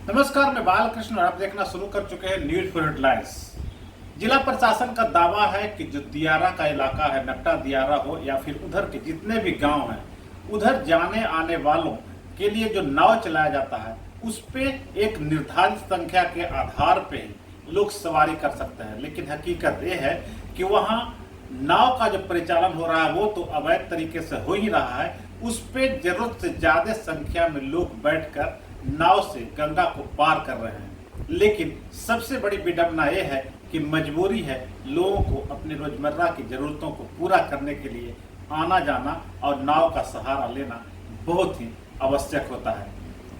नमस्कार, मैं बालकृष्ण और आप देखना शुरू कर चुके हैं न्यूज फॉर हेडलाइंस। जिला प्रशासन का दावा है कि जो दियारा का इलाका है, नकटा दियारा हो या फिर उधर के जितने भी गांव हैं, उधर जाने आने वालों के लिए जो नाव चलाया जाता है उस पे एक निर्धारित संख्या के आधार पे ही लोग सवारी कर सकते हैं। लेकिन हकीकत ये है कि वहाँ नाव का जो परिचालन हो रहा है वो तो अवैध तरीके से हो ही रहा है। उस पे जरूरत से ज्यादा संख्या में लोग बैठकर नाव से गंगा को पार कर रहे हैं। लेकिन सबसे बड़ी विडंबना यह है कि मजबूरी है लोगों को अपनी रोजमर्रा की जरूरतों को पूरा करने के लिए आना जाना और नाव का सहारा लेना बहुत ही आवश्यक होता है।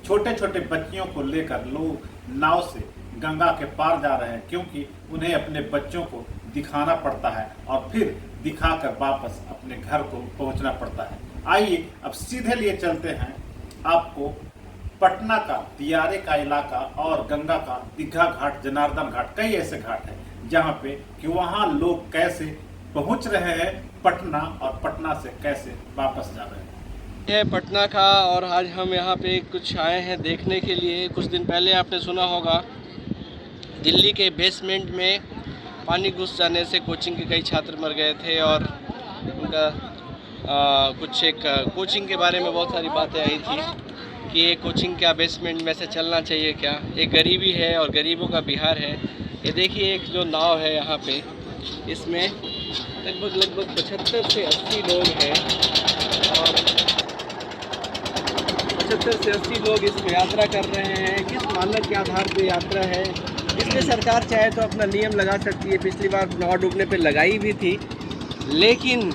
छोटे छोटे बच्चियों को लेकर लोग नाव से गंगा के पार जा रहे हैं क्योंकि उन्हें अपने बच्चों को दिखाना पड़ता है और फिर दिखाकर वापस अपने घर को पहुंचना पड़ता है। आइए अब सीधे लिए चलते हैं आपको पटना का दियारे का इलाका और गंगा का दीघा घाट, जनार्दन घाट, कई ऐसे घाट हैं जहाँ पे कि वहाँ लोग कैसे पहुँच रहे हैं पटना और पटना से कैसे वापस जा रहे हैं। है पटना का और आज हम यहाँ पे कुछ आए हैं देखने के लिए। कुछ दिन पहले आपने सुना होगा दिल्ली के बेसमेंट में पानी घुस जाने से कोचिंग के कई छात्र मर गए थे और उनका कुछ एक कोचिंग के बारे में बहुत सारी बातें आई थी कि ये कोचिंग क्या बेसमेंट में से चलना चाहिए क्या। एक गरीबी है और गरीबों का बिहार है। ये देखिए एक जो नाव है यहाँ पे, इसमें लगभग 75 से 80 लोग हैं और 75 से 80 लोग इसमें यात्रा कर रहे हैं। किस मानक के आधार पे यात्रा है, इसमें सरकार चाहे तो अपना नियम लगा सकती है। पिछली बार नाव डूबने पे लगाई भी थी, लेकिन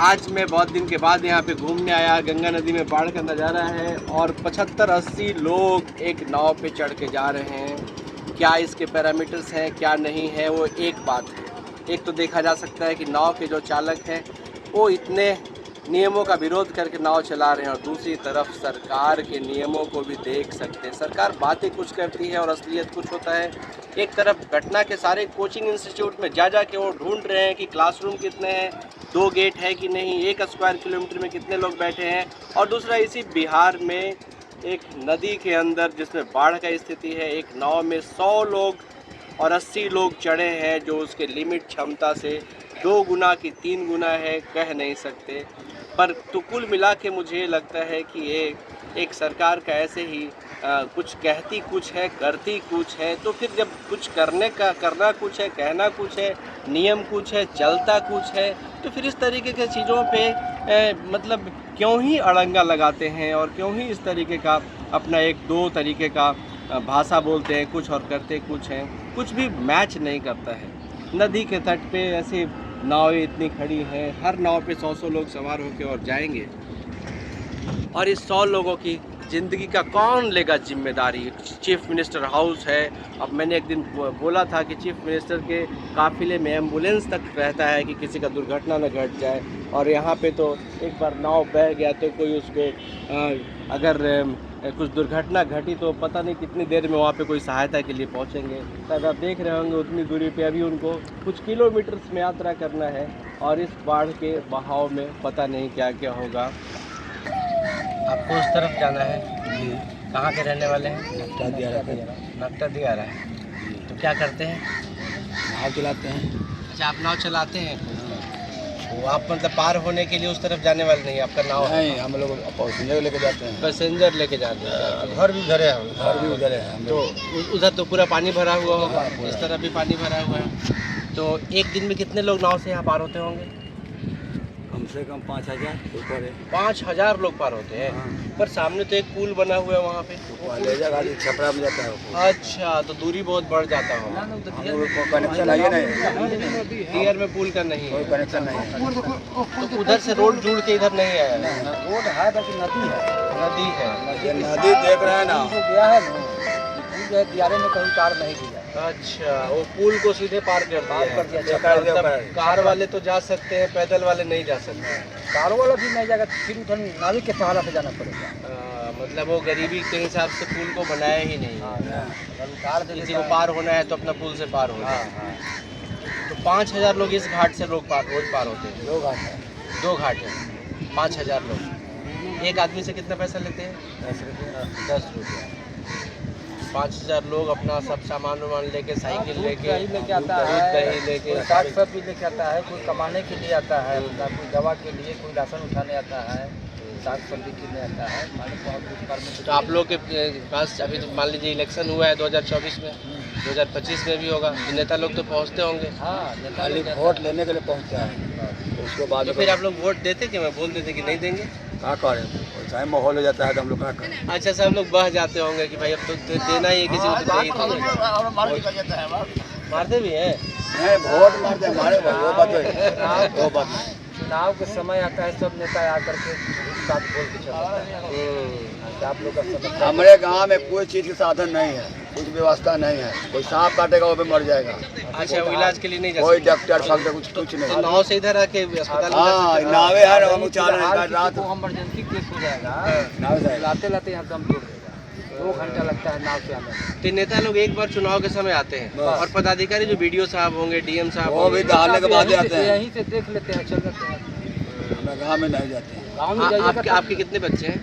आज मैं बहुत दिन के बाद यहाँ पे घूमने आया। गंगा नदी में बाढ़ का नज़ारा है और 75-80 लोग एक नाव पे चढ़ के जा रहे हैं। क्या इसके पैरामीटर्स हैं क्या नहीं है, वो एक बात है। एक तो देखा जा सकता है कि नाव के जो चालक हैं वो इतने नियमों का विरोध करके नाव चला रहे हैं और दूसरी तरफ सरकार के नियमों को भी देख सकते हैं। सरकार बातें कुछ करती है और असलियत कुछ होता है। एक तरफ घटना के सारे कोचिंग इंस्टीट्यूट में जा के वो ढूंढ रहे हैं कि क्लासरूम कितने हैं, 2 गेट है कि नहीं, 1 स्क्वायर किलोमीटर में कितने लोग बैठे हैं। और दूसरा इसी बिहार में एक नदी के अंदर जिसमें बाढ़ का स्थिति है, एक नाव में 100 लोग और 80 लोग चढ़े हैं जो उसके लिमिट क्षमता से 2 गुना की 3 गुना है, कह नहीं सकते। पर तो कुल मिला के मुझे लगता है कि ये एक सरकार का ऐसे ही कुछ कहती कुछ है करती कुछ है। तो फिर जब कुछ करना कुछ है, कहना कुछ है, नियम कुछ है, चलता कुछ है, तो फिर इस तरीके के चीज़ों पे मतलब क्यों ही अड़ंगा लगाते हैं और क्यों ही इस तरीके का अपना 1-2 तरीके का भाषा बोलते हैं कुछ और करते कुछ हैं। कुछ भी मैच नहीं करता है। नदी के तट पे ऐसे नावें इतनी खड़ी हैं, हर नाव पे 100 लोग सवार होकर और जाएंगे और इस 100 लोगों की ज़िंदगी का कौन लेगा जिम्मेदारी। चीफ मिनिस्टर हाउस है। अब मैंने एक दिन बोला था कि चीफ मिनिस्टर के काफ़िले में एम्बुलेंस तक रहता है कि किसी का दुर्घटना न घट जाए। और यहाँ पे तो एक बार नाव बह गया तो कोई उसको अगर कुछ दुर्घटना घटी तो पता नहीं कितनी देर में वहाँ पे कोई सहायता के लिए पहुँचेंगे। तब आप देख रहे होंगे उतनी दूरी पे अभी उनको कुछ किलोमीटर्स में यात्रा करना है और इस बाढ़ के बहाव में पता नहीं क्या क्या होगा। आपको उस तरफ जाना है जी। कहाँ के रहने वाले हैं? नकटा दियारा है। तो क्या करते हैं? नाव चलाते हैं। अच्छा, आप नाव चलाते हैं। तो आप मतलब पार होने के लिए उस तरफ जाने वाले नहीं, आपका नाव नहीं, हम लोग पैसेंजर लेके जाते हैं। पैसेंजर लेके जाते हैं। घर भी उधर है, घर भी उधर है। तो उधर तो पूरा पानी भरा हुआ होगा, इस तरफ भी पानी भरा हुआ है। तो एक दिन में कितने लोग नाव से यहाँ पार होते होंगे? कम से कम 5000 ऊपर है। 5000 लोग पार होते हैं। हाँ। पर सामने तो एक पुल बना हुआ है वहाँ पे। ले जा गाड़ी छपरा में जाता है वो। अच्छा, तो दूरी बहुत बढ़ जाता होगा। हम लोग को कनेक्शन है नहीं, दियर में पुल का नहीं कोई है। कनेक्शन नहीं है। तो उधर से रोड जुड़ के इधर नहीं आया? रोड है बस नदी है। नदी है। ये नदी देख रहे हैं ना, गया है ना, जो है दियारे में कहीं कार नहीं किया। अच्छा, वो पुल को सीधे पार कर दिया है। मतलब कार वाले तो जा सकते हैं, पैदल वाले नहीं जा सकते। कारों वाला भी नहीं जाएगा, फिर उधर नाविक के सहारा से जाना पड़ेगा। मतलब वो गरीबी के हिसाब से पुल को बनाया ही नहीं है। कार किसी को पार होना है तो अपना पुल से पार हो जाए। तो 5000 लोग इस घाट से रोज पार होते हैं। 2 घाट है। 2 घाट है, 5000 लोग। एक आदमी से कितना पैसा लेते हैं? 10 रुपये। 10 रुपया। 5,000 लोग अपना सब सामान वामान लेके, साइकिल लेके, दही लेके आता दूध है, दही लेके, कोई साग सब्जी लेके आता है, कोई कमाने के लिए आता है, अपना कोई दवा के लिए, कोई राशन उठाने आता है, साग सब्जी किनने आता है। हमारे बहुत दुष्काल में तो आप लोग के पास अभी तो मान लीजिए इलेक्शन हुआ है 2024 में, 2025 में भी होगा, नेता लोग तो पहुँचते होंगे। हाँ नेता खाली लोग वोट लेने के लिए पहुँचता है, उसके बाद तो फिर आप लोग वोट देते कि मैं बोल देते कि नहीं देंगे? क्या करें, चाहे माहौल हो जाता है तो हम लोग क्या करें। अच्छा, सब लोग बह जाते होंगे कि भाई अब तो देना ही है किसी को, तो नहीं तो मारते भी हैं। नहीं वोट मारते हमारे, वो बात है, वो बात नहीं। चुनाव के समय आता है, सब नेता आकर के बात बोल के चल जाता है। आप लोग का समय हमारे गांव में कोई चीज़ की साधन नहीं है, कुछ व्यवस्था नहीं है, कोई सांप काटेगा वो भी मर जाएगा, अच्छा, वो इलाज के लिए नहीं जा कोई सकते? डॉक्टर फॉक्टर कुछ नहीं। तो नाव से इधर आके अस्पताल में जा हाँ सकते हैं? नावे है ना, हम चाल रात को इमरजेंसी केस हो जाएगा, नावे से लाते लाते यहाँ दम तोड़ देगा, 2 घंटा लगता है नाव से आने में। तो नेता लोग एक बार चुनाव के समय आते हैं और पदाधिकारी जो बीडीओ साहब होंगे, डीएम साहब वो भी होंगे, डालने के बाद ही आते हैं, यहीं से देख लेते हैं, चल जाते हैं। हमें गाँव में नहीं जाते हैं। गाँव में जाइएगा आपके आपके कितने बच्चे हैं?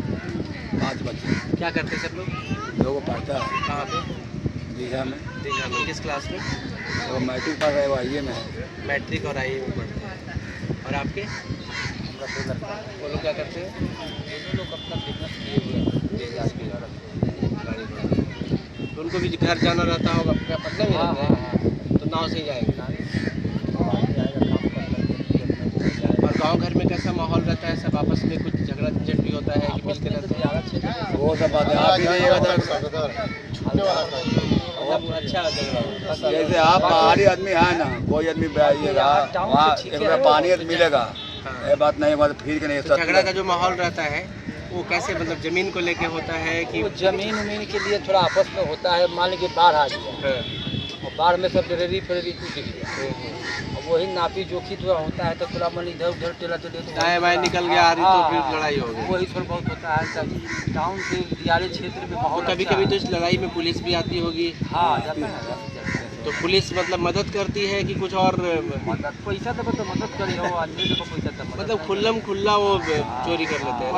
5 बच्चे, क्या करते हैं सब लोग? 2 को पढ़ता है कहाँ पे? दीघा में, दीघा में। किस क्लास में? वो मैट्रिक पास है, वो आइए में है। मैट्रिक और आई में पढ़ते हैं। और आपके हमारा 2 लड़का है। वो लोग क्या करते हैं? दोनों लोग अपना बिजनेस किए हुए हैं, बिजनेस के गाड़ी घोड़ा। तो उनको भी घर जाना रहता होगा, क्या पटना में हाँ रहते हाँ हैं? हाँ। तो नाव से ही जाएंगे। जाएगा काम करना। और गांव घर में कैसा माहौल रहता है? सब आपस में कुछ झगड़ा झंझट भी होता है कि मिलकर रहते हैं? वो सब बात है, आप ही रहिएगा तो मतलब अच्छा झगड़ा। जैसे आप बाहरी आदमी है ना, कोई आदमी आइएगा वहाँ 1 रुपया पानी तो मिलेगा, ये बात नहीं, बात फिर के नहीं तो झगड़ा का जो माहौल रहता है वो कैसे, मतलब जमीन को लेके होता है कि? वो जमीन उमीन के लिए थोड़ा आपस में होता है। मान लीजिए बाढ़ आ गया और बाढ़ में सब डरेरी फरेरी टूट गया, और वही नापी जोखी थोड़ा होता है, तो थोड़ा मन इधर उधर टेला चले तो दाएं बाएं निकल गया आ रही तो फिर लड़ाई हो गई। वही थोड़ा बहुत होता है। सब टाउन से दियारे क्षेत्र में माहौल कभी अच्छा कभी है। तो इस लड़ाई में पुलिस भी आती होगी, हाँ जाता है। तो पुलिस मतलब मदद करती है कि कुछ और? मदद पैसा देबो तो मदद करी हो, आदमी देखो पैसा तो मदद मतलब खुल्लम खुल्ला वो चोरी कर लेते हैं।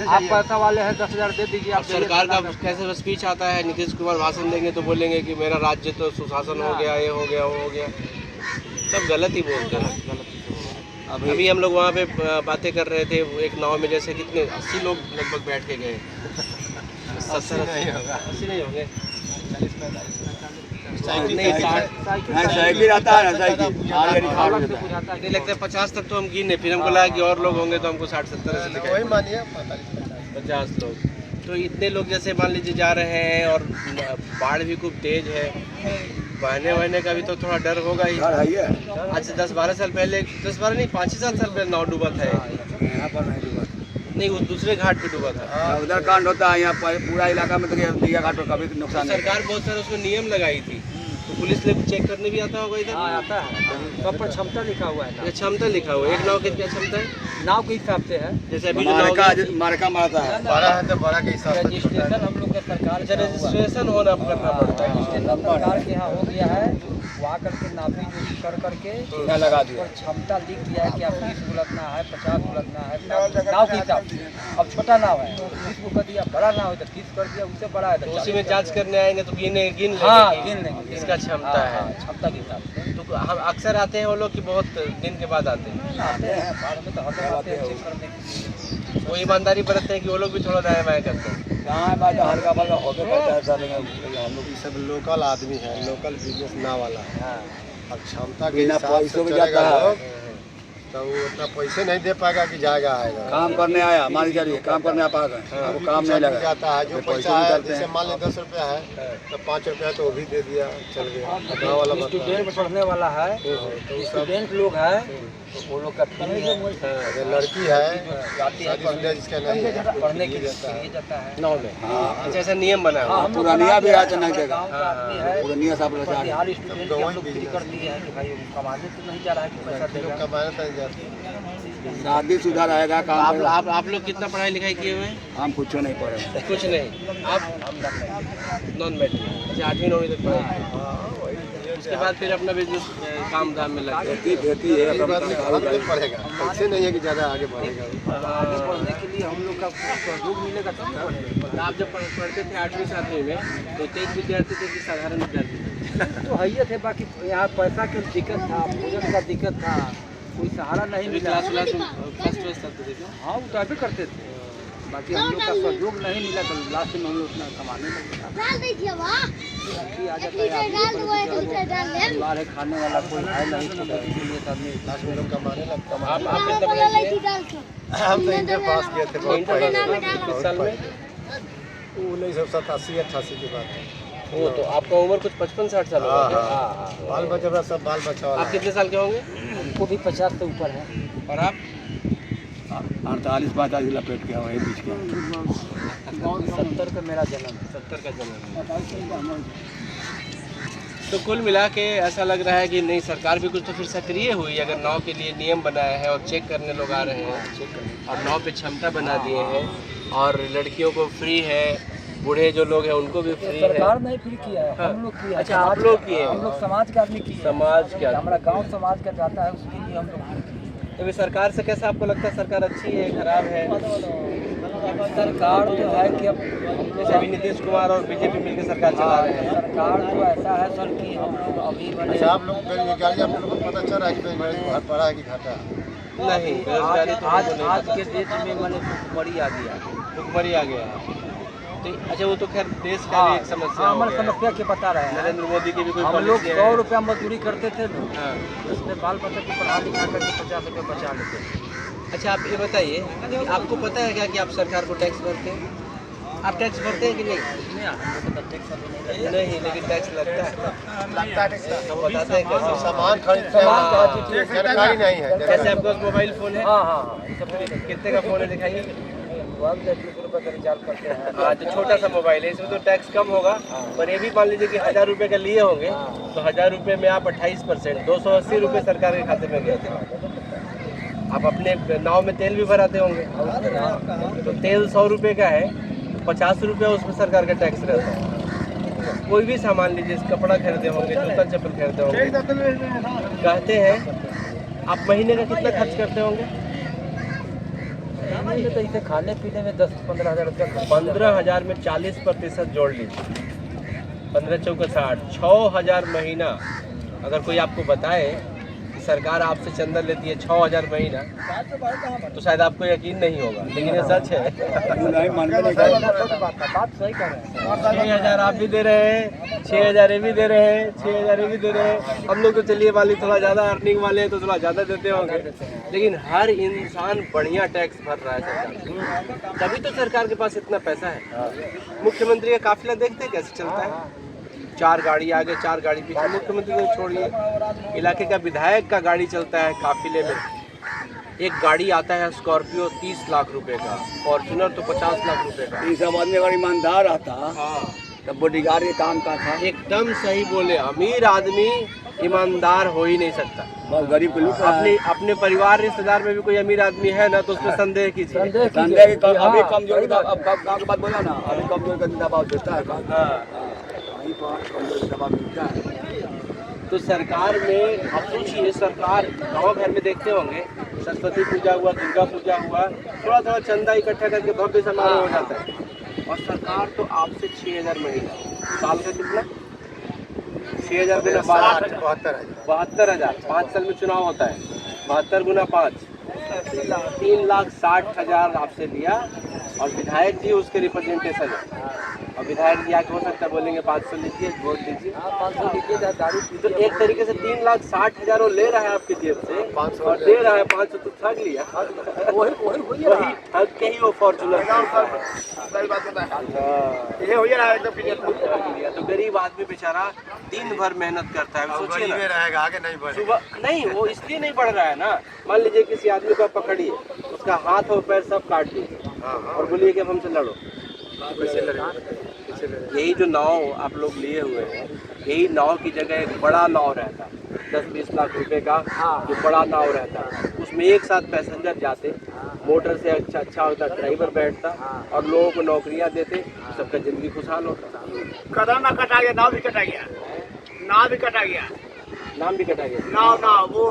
आप पैसा वाले हैं, 10,000 दे दीजिए। अब आप सरकार का कैसे स्पीच आता है, नीतीश कुमार भाषण देंगे तो बोलेंगे कि मेरा राज्य तो सुशासन हो गया, ये हो गया, वो हो गया, सब गलत ही बोलते हैं। अभी हम लोग वहाँ पे बातें कर रहे थे, एक नाव में जैसे कितने 80 लोग लगभग बैठ के गए। 70 80 नहीं होंगे, नहीं 60 साइकिल आता है ना, साइकिल आगे निकाल देता है। नहीं लगता है 50 तक तो हम गिने, फिर हमको लगा कि और लोग होंगे तो हमको 60-70 ऐसे दिखाई। वही मानिए 50 लोग। तो इतने लोग जैसे मान लीजिए जा रहे हैं और बाढ़ भी खूब तेज है, बहने का भी तो थोड़ा डर होगा ही। घर है ये, आज से 10-12 साल पहले, 10-12 नहीं 5-7 साल पहले नाव डूबा था। यहाँ पर नहीं डूबा, नहीं उस दूसरे घाट पे डूबा था। उधर कांड होता है, यहाँ पर पूरा इलाका में तो दीघा घाट पर कभी नुकसान नहीं। सरकार बहुत सारे उसमें नियम लगाई थी, तो पुलिस ने चेक करने भी आता होगा इधर। हाँ आता है, सब पर क्षमता लिखा हुआ है। ये क्षमता लिखा हुआ है, एक नाव की क्या क्षमता है? नाव के हिसाब से है, जैसे अभी जो नाव मारका मारता है, बड़ा है तो बड़ा के हिसाब से रजिस्ट्रेशन हम लोग का सरकार अच्छा रजिस्ट्रेशन होना करना पड़ता है। रजिस्ट्रेशन सरकार के यहाँ हो गया है, वो आकर के नापी जोखी कर करके यहाँ लगा दिया। और क्षमता लिख दिया है कि आप 20 उलटना है, 50 उलटना है, नाव के हिसाब से। अब छोटा नाव है 20 को कर दिया, बड़ा नाव है तो 30 कर दिया, उससे बड़ा है तो तो उसी में जांच करने आएंगे तो गिन लेंगे हाँ कि गिन लेंगे, इसका क्षमता है। क्षमता के हिसाब से तो हम अक्सर आते हैं वो लोग कि बहुत दिन के बाद आते हैं, आते हैं। बाढ़ में तो हर आते हैं चेक करने के लिए। वो ईमानदारी बरतते हैं कि वो लोग भी थोड़ा दाएं बाएं करते हैं। यहाँ बात हल्का फल्का होते करता है सर, लेकिन हम लोग ये सब लोकल आदमी है, लोकल बिजनेस ना वाला है। हाँ अब क्षमता के बिना हिसाब से पैसों के चलेगा जाता है। लोग, तो वो उतना पैसे नहीं दे पाएगा कि जाएगा आएगा। काम करने आया, मान चलिए काम करने आ पाएगा, वो काम नहीं लगा जाता है, जो पैसे पैसा है निकालते जैसे हैं। मान लें 10 रुपया है तो 5 रुपया तो वो भी दे दिया, चल गया। गाँव वाला मतलब स्टूडेंट पढ़ने वाला है, तो स्टूडेंट लोग है तो वो लोग का फी है। अगर लड़की है शादीशुदा जिसका नहीं है पढ़ने के लिए जाता है। नाव में अच्छा ऐसा नियम बना है। हम लोग पुरानिया भी है तो नहीं देगा, गाँव का आदमी है, पुरानिया सब लोग पर बिहार स्टूडेंट के हम लोग फ्री कर दिए हैं कि भाई वो कमाने तो नहीं जा रहा है कि पैसा लोग देगा। कमाने तक जाते हैं। शादी शुदा रहेगा काम पर। आप लोग कितना पढ़ाई लिखाई किए हुए हैं? हम कुछ नहीं पढ़े, कुछ नहीं। आप नॉन मैट्रिक, अच्छा 8वीं 9वीं तक पढ़े। उसके बाद फिर अपना बिजनेस काम धाम में लग गए। खेती है ये बात नहीं, आगे बढ़ेगा, ऐसे नहीं है कि ज़्यादा आगे बढ़ेगा। आगे बढ़ने के लिए हम लोग का सहयोग मिलेगा तब ना बढ़ेगा। आप जब पढ़ते थे 8वीं 7वीं में तो तेज विद्यार्थी थे कि साधारण विद्यार्थी थे? तो है ही थे, बाकी यहाँ पैसा की दिक्कत था, भोजन का दिक्कत था, कोई सहारा नहीं अभी मिला। क्लास फर्स्ट वस्ट करते थे क्या? हाँ वो तो अभी करते थे, बाकी हम लोग का सहयोग नहीं मिला तो लास्ट में हम लोग उतना कमाने लगे। अभी आ जाता है, परिवार है, खाने वाला कोई है नहीं, तो के लिए तो आदमी लास्ट में लोग कमाने लगता है। आप कितना पढ़े थे? हम तो इंटर पास किए थे बहुत इंटर पास पहले। किए? किस साल में? 1987-88 की बात है। वो तो आपका उम्र कुछ 55-60 साल होगा क्या? हाँ, बाल बच्चा सब बाल बच्चा वाला आप कितने साल के होंगे? हमको भी 50 से ऊपर है। और आप? 48-45 लपेट के वही बीच के 70 का मेरा जन्म है। 70 का जन्म है। तो कुल मिला के ऐसा लग रहा है कि नहीं, सरकार भी कुछ तो फिर सक्रिय हुई अगर नाव के लिए नियम बनाया है और चेक करने लोग आ रहे हैं और नाव पे क्षमता बना दिए हैं और लड़कियों को फ्री है, बूढ़े जो लोग हैं उनको भी फ्री है। सरकार नहीं फ्री किया है, हम लोग किया है। अच्छा, आप लोग किए हैं? हम लोग समाज के आदमी किए हैं। समाज क्या? हमारा गांव समाज का जाता है, उसके लिए हम लोग किए हैं। तो भी सरकार से कैसा आपको लगता है, सरकार अच्छी है खराब है? सरकार तो है कि अब हम लोग जैसे अभी नीतीश कुमार और बीजेपी मिलकर सरकार चला रहे हैं। सरकार तो ऐसा है सर कि हम लोग अभी बने अच्छा, आप लोग बेरोजगारी आप लोगों को पता चल रहा है कि बेरोजगारी घर पड़ा है कि घाटा है? नहीं, बेरोजगारी तो आज हमको नहीं आज पता। के देश में मैंने भुखमरी आ गया। भुखमरी आ गया है। तो अच्छा, वो तो खैर देश का भी एक समस्या हो हमारी गया है। समस्या के बता रहे हैं। नरेंद्र मोदी की भी कोई हम लोग पॉलिसी है? 100 रुपया मजदूरी करते थे ना, हाँ। उसमें बाल बच्चे को पढ़ा लिखा करके 50 रुपया बचा लेते थे। अच्छा, आप ये बताइए कि आपको पता है क्या कि आप सरकार को टैक्स भरते हैं? आप टैक्स भरते हैं कि नहीं? नहीं, लेकिन टैक्स लगता है। हम बताते हैं कैसे। सामान खरीदते हैं, जानकारी नहीं है। जैसे आपके पास मोबाइल फोन है? हाँ हाँ हाँ, ये सब फ्री है। कितने का फोन है दिखाइए। 1 रुपये का रिचार्ज करते हैं। हाँ, तो छोटा सा मोबाइल है, इसमें तो टैक्स कम होगा। पर ये भी मान लीजिए कि 1000 रुपये का लिए होंगे तो 1000 रुपये में आप 28%, 280 रुपये सरकार के खाते में गए थे। आप अपने नाव में तेल भी भराते होंगे, तो तेल 100 रुपये का है, 50 रुपये उसमें सरकार का टैक्स रहता है। कोई भी सामान लीजिए, कपड़ा खरीदे होंगे, जूता चप्पल खरीदे होंगे, कहते हैं आप महीने का कितना खर्च करते होंगे? महीने तो इसे खाने पीने में 10-15 हज़ार रुपया खर्च। 15,000 में 40% जोड़ लीजिए, 15 चौका 60, 6,000 महीना। अगर कोई आपको बताए कि सरकार आपसे चंदा लेती है 6,000 महीना, तो शायद आपको यकीन नहीं होगा, लेकिन ये सच है। बात सही कर रहे हैं। 6,000 आप भी दे रहे हैं, 6,000 ये भी दे रहे हैं, 6,000 ये भी दे रहे हैं। हम लोग तो चलिए वाली थोड़ा ज़्यादा अर्निंग वाले हैं तो थोड़ा ज़्यादा देते होंगे, लेकिन हर इंसान बढ़िया टैक्स भर रहा है सरकार, तभी तो सरकार के पास इतना पैसा है। मुख्यमंत्री का काफिला देखते हैं कैसे चलता है, 4 गाड़ी आगे 4 गाड़ी पीछे। मुख्यमंत्री को छोड़िए, इलाके का विधायक का गाड़ी चलता है काफिले में। एक गाड़ी आता है स्कॉर्पियो 30 लाख रुपए का, फॉर्चुनर तो 50 लाख रुपए का। ये सब आदमी अगर ईमानदार रहता हाँ, तब बॉडीगार्ड ये काम का था। एकदम सही बोले, अमीर आदमी ईमानदार हो ही नहीं सकता। बहुत गरीब को लूट रहा है। अपने परिवार रिश्तेदार में भी कोई अमीर आदमी है ना, तो उसमें संदेह कीजिए। धंधे की अभी कमजोरी का, अब गाँव के बात बोला ना, अभी कमजोरी का दबाव देता है काम। हाँ, वहीं पर कमजोरी का दबाव मिलता है। तो सरकार में आप सोचिए, सरकार गाँव घर में देखते होंगे, सरस्वती पूजा हुआ, दुर्गा पूजा हुआ, थोड़ा थोड़ा चंदा इकट्ठा करके भव्य समारोह हो जाता है। और सरकार तो आपसे 6,000 महीना, साल का कितना? 6,000 गुना 72,000, 5 साल में चुनाव होता है, 72 गुना 5, 3,60,000 आपसे लिया। और विधायक जी उसके रिप्रेजेंटेशन है, और विधायक जी आके हो सकता है बोलेंगे 500 लीजिए, वोट दीजिए। 500 लीजिए, दारू तो एक तरीके से 3,60,000 वो ले रहा है आपकी जेब से और दे रहा है 500, तो ठग लिया। वही ठग के ही वो फॉर्चुनर तो गरीब आदमी बेचारा दिन भर मेहनत करता है। सोचिए ना, रहेगा, आगे नहीं बढ़ेगा। सुबह नहीं, वो इसलिए नहीं बढ़ रहा है ना। मान लीजिए किसी आदमी को पकड़िए, उसका हाथ और पैर सब काट दीजिए और बोलिए कि अब हमसे लड़ो, यही जो नाव आप लोग लिए हुए हैं, यही नाव की जगह एक बड़ा नाव रहता, 10-20 लाख रुपए का जो बड़ा नाव रहता, उसमें एक साथ पैसेंजर जाते, मोटर से अच्छा होता, ड्राइवर बैठता और लोगों को नौकरियां देते, सबका जिंदगी खुशहाल होता। कदम ना कटा गया, नाव भी कटा गया। नाव भी कटा गया, नाम भी कटा गया, नाव वो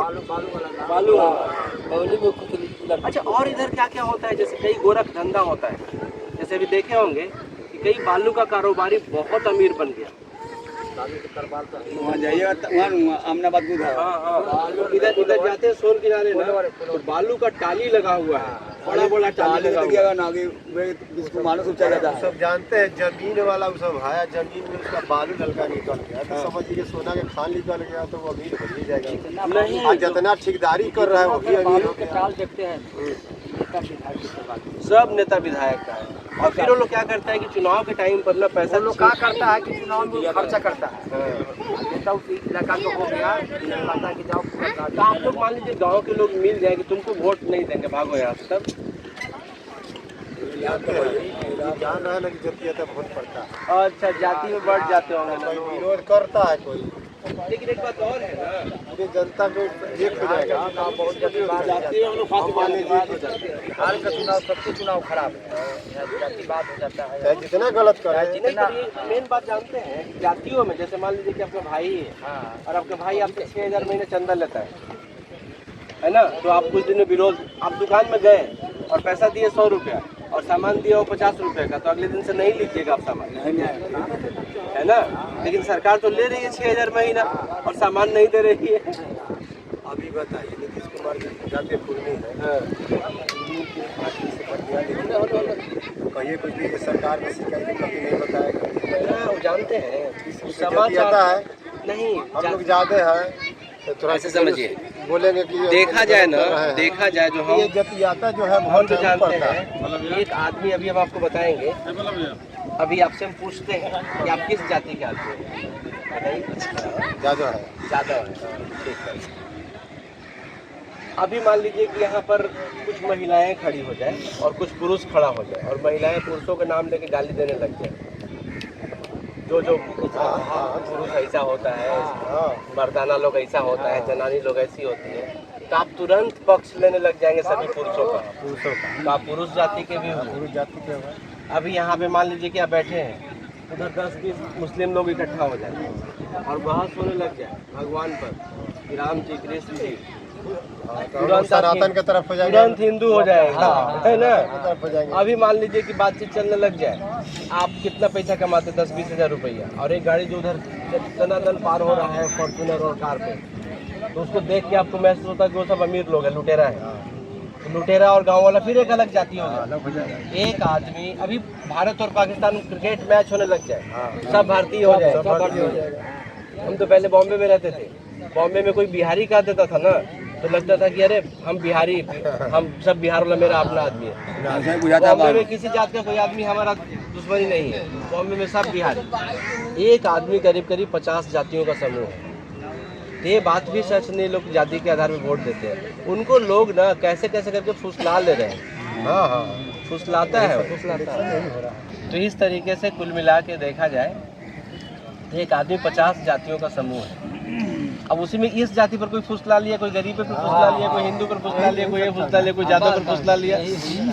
बालू अच्छा। और इधर क्या क्या होता है, जैसे कई गोरख धंधा होता है, जैसे अभी देखे होंगे कि कई बालू का कारोबारी बहुत अमीर बन गया। वहाँ जाइएगा वहाँ अमनाबाद को उधर। हाँ, इधर जाते हैं सोन किनारे ना, तो बालू का टाली लगा हुआ है, बड़ा बड़ा टाली लगा हुआ है। ना जिसको मानो सब चला जाता है। सब जानते हैं जमीन वाला वो सब है, जमीन में उसका बालू नलका निकल गया तो समझ लीजिए सोना के खान निकल गया तो वो अमीर हो ही जाएगा। नहीं, आज जितना ठेकेदारी कर रहा है वो भी अमीर हो गया। देखते हैं सब नेता विधायक का है। और फिर वो लोग क्या करता है कि चुनाव के टाइम पर ना पैसा लोग क्या करता है कि चुनाव में खर्चा करता है, नेता उस इलाका में हो गया, कहता है कि जाओ तो आप लोग मान लीजिए गांव के लोग मिल जाए कि तुमको वोट नहीं देंगे, भागो यहाँ से, तब जान रहा है ना कि जातीयता बहुत पड़ता है, अच्छा जाति में बढ़ जाते होंगे ना लोग। विरोध करता है कोई, लेकिन एक बात और है ना, पूरी जनता को एक हो जाएगा। बहुत जाति में लोग फांसी मारने की बात हो जाती है। बिहार का चुनाव सबसे चुनाव खराब है, यहाँ जातिवाद हो जाता है। चाहे जितना गलत करे, नहीं, पर ये मेन बात जानते हैं कि जातियों में, जैसे मान लीजिए कि आपका भाई है और आपका भाई आपसे 6,000 महीने चंदा लेता है ना, तो आप कुछ दिन में विरोध, आप दुकान में गए और पैसा दिए 100 रुपया और सामान दिया वो 50 रुपये का, तो अगले दिन से नहीं लीजिएगा आप सामान, है ना। लेकिन सरकार तो ले रही है 6,000 महीना और सामान नहीं दे रही है। अभी बताइए नीतीश कुमार की जातीय पूर्णी है, कहिए कुछ भी सरकार में शिकायत कभी नहीं बताएगा। हाँ, वो जानते हैं समाचार समाचार है नहीं, हम लोग ज्यादा है तो थोड़ा ऐसे समझिए, बोलेंगे कि देखा जाए ना, देखा जाए जो हम ये जातियाता जो है हम बहुत जो जानते पड़ता है। हैं, एक आदमी, अभी हम आपको बताएंगे, अभी आपसे हम पूछते हैं कि आप किस जाति के आदमी हैं, ज्यादा है, ज़्यादा है, ठीक है। अभी मान लीजिए कि यहाँ पर कुछ महिलाएं खड़ी हो जाए और कुछ पुरुष खड़ा हो जाए और महिलाएं पुरुषों के नाम लेके गाली देने लग जाए, जो पुरुष ऐसा होता है, मर्दाना लोग ऐसा होता है, जनानी लोग ऐसी होती है, तो आप तुरंत पक्ष लेने लग जाएंगे सभी पुरुषों का। तो आप पुरुष जाति के भी हो, पुरुष जाति के है। अभी यहाँ पे मान लीजिए कि आप बैठे हैं, उधर 10-20 मुस्लिम लोग इकट्ठा हो जाए और बहस होने लग जाए भगवान पर कि राम जी, कृष्ण जी, तुरंत सनातन की तरफ हो जाएंगे, तुरंत हिंदू हो जाएगा, है ना। तरफ हो जाएंगे। अभी मान लीजिए कि बातचीत चलने लग जाए, आप कितना पैसा कमाते, 10-20 हज़ार रुपया, और एक गाड़ी जो उधर तनातन पार हो रहा है फॉर्चूनर और कार पे, तो उसको देख के आपको महसूस होता है कि वो सब अमीर लोग हैं, लुटेरा है। तो लुटेरा और गांव वाला फिर एक अलग जाति हो जाए। एक आदमी, अभी भारत और पाकिस्तान में क्रिकेट मैच होने लग जाए, सब भारतीय हो जाए, सब भारतीय हो जाए। हम तो पहले बॉम्बे में रहते थे, बॉम्बे में कोई बिहारी कहा देता था ना, तो लगता था कि अरे हम बिहारी, हम सब बिहार वाला मेरा अपना आदमी है। बॉम्बे में किसी जात का कोई आदमी हमारा दुश्मनी नहीं है, बॉम्बे में सब बिहारी। एक आदमी करीब 50 जातियों का समूह है। ये बात भी सच नहीं, लोग जाति के आधार पर वोट देते हैं। उनको लोग ना कैसे कैसे करके फुसला ले रहे हैं। हाँ, फुसलाता है, फुसलाता है। तो इस तरीके से कुल मिला के देखा जाए तो एक आदमी 50 जातियों का समूह है। अब उसी में इस जाति पर कोई फुसला लिया, कोई गरीब पर फुसला लिया, कोई हिंदू पर फुसला लिया, कोई ये फुसला लिया, कोई जादव पर फुसला लिया।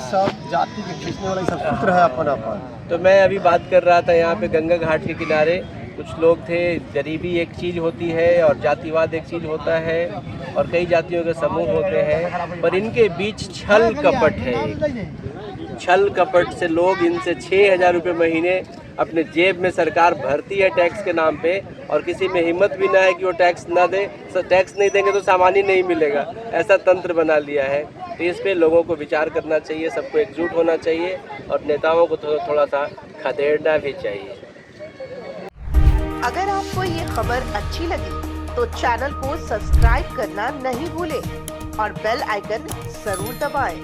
सब जाति के खींचने वाला सब सूत्र है अपन अपन। तो मैं अभी बात कर रहा था, यहाँ पे गंगा घाट के किनारे कुछ लोग थे। गरीबी एक चीज़ होती है और जातिवाद एक चीज़ होता है और कई जातियों के समूह होते हैं, पर इनके बीच छल कपट है। छल कपट से लोग इनसे 6,000 रुपये महीने अपने जेब में सरकार भरती है टैक्स के नाम पे, और किसी में हिम्मत भी ना है कि वो टैक्स ना दे। टैक्स नहीं देंगे तो सामान ही नहीं मिलेगा, ऐसा तंत्र बना लिया है। तो इस पे लोगों को विचार करना चाहिए, सबको एकजुट होना चाहिए और नेताओं को थोड़ा सा खदेड़ना भी चाहिए। अगर आपको ये खबर अच्छी लगी तो चैनल को सब्सक्राइब करना नहीं भूलें और बेल आइकन जरूर दबाएं।